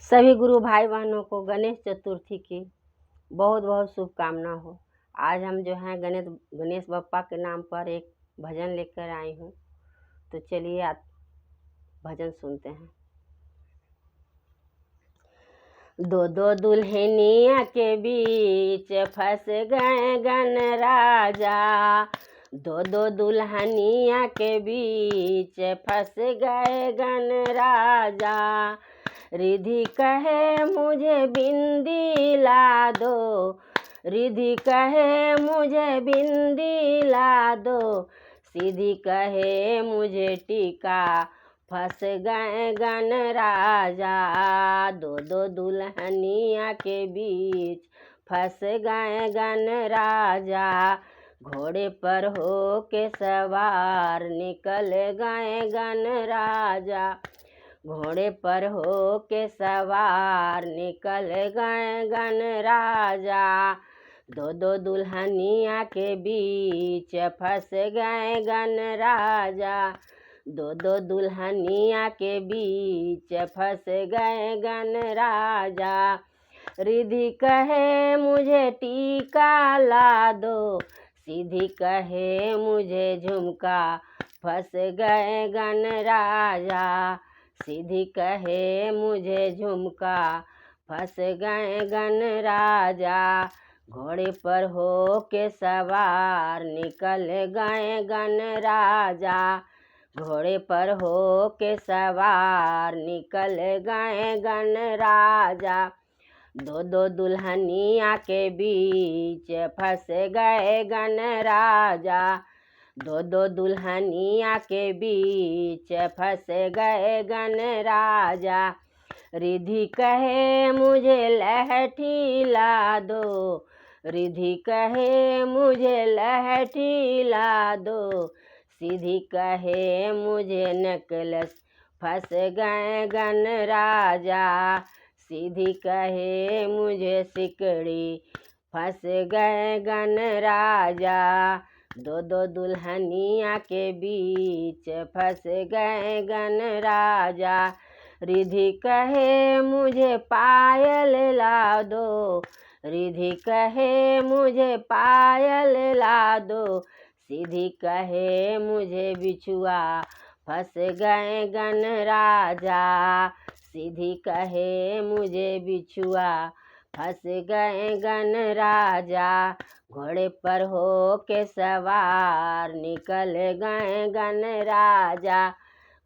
सभी गुरु भाई बहनों को गणेश चतुर्थी की बहुत बहुत शुभकामना हो। आज हम जो हैं गणेश बप्पा के नाम पर एक भजन लेकर आई हूँ, तो चलिए आप भजन सुनते हैं। दो दो दुल्हनिया के बीच फंस गए गण राजा, दो दो दुल्हनिया के बीच फंस गए गण राजा। रिधि कहे मुझे बिंदी ला दो, रिधि कहे मुझे बिंदी ला दो, सीधी कहे मुझे टीका, फंस गए गण राजा। दो दो दुल्हनिया के बीच फंस गए गण राजा, घोड़े पर हो के सवार निकल गए गण राजा, घोड़े पर हो के सवार निकल गए गण राजा। दो दो दुल्हनिया के बीच फंस गए गण राजा, दो दो दुल्हनिया के बीच फंस गए गण राजा। रिधि कहे मुझे टीका ला दो, सीधी कहे मुझे झुमका, फंस गए गण राजा, सीधी कहे मुझे झुमका, फंस गए गण राजा। घोड़े पर हो के सवार निकल गए गण राजा, घोड़े पर हो के सवार निकल गए गण राजा। दो दो दुल्हनिया के बीच फंस गए गण राजा, दो दो दुल्हनिया के बीच फंस गए गण राजा। रिधि कहे मुझे लहठी ला दो, रिधि कहे मुझे लहठी ला दो, सीधी कहे मुझे नेकलेस, फंस गए गण राजा, सीधी कहे मुझे सिकड़ी, फंस गए गण राजा। दो दो दुल्हनिया के बीच फंस गए गण राजा। रिधि कहे मुझे पायल ला दो, रिधि कहे मुझे पायल ला दो, सीधी कहे मुझे बिछुआ, फंस गए गण राजा, सीधी कहे मुझे बिछुआ, फंस गए गण राजा। घोड़े पर हो के सवार निकल गए गण राजा,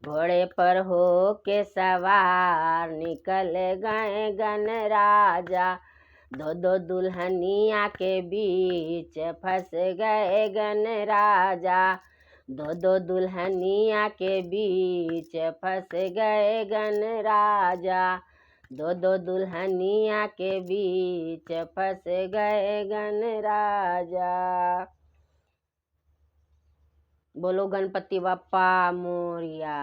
घोड़े पर हो के सवार निकल गए गण राजा। दो दो दुल्हनिया के बीच फंस गए गण राजा, दो दो दुल्हनिया के बीच फंस गए गण राजा, दो दो दुल्हनिया के बीच फंस गए गण राजा। बोलो गणपति बप्पा मोरिया।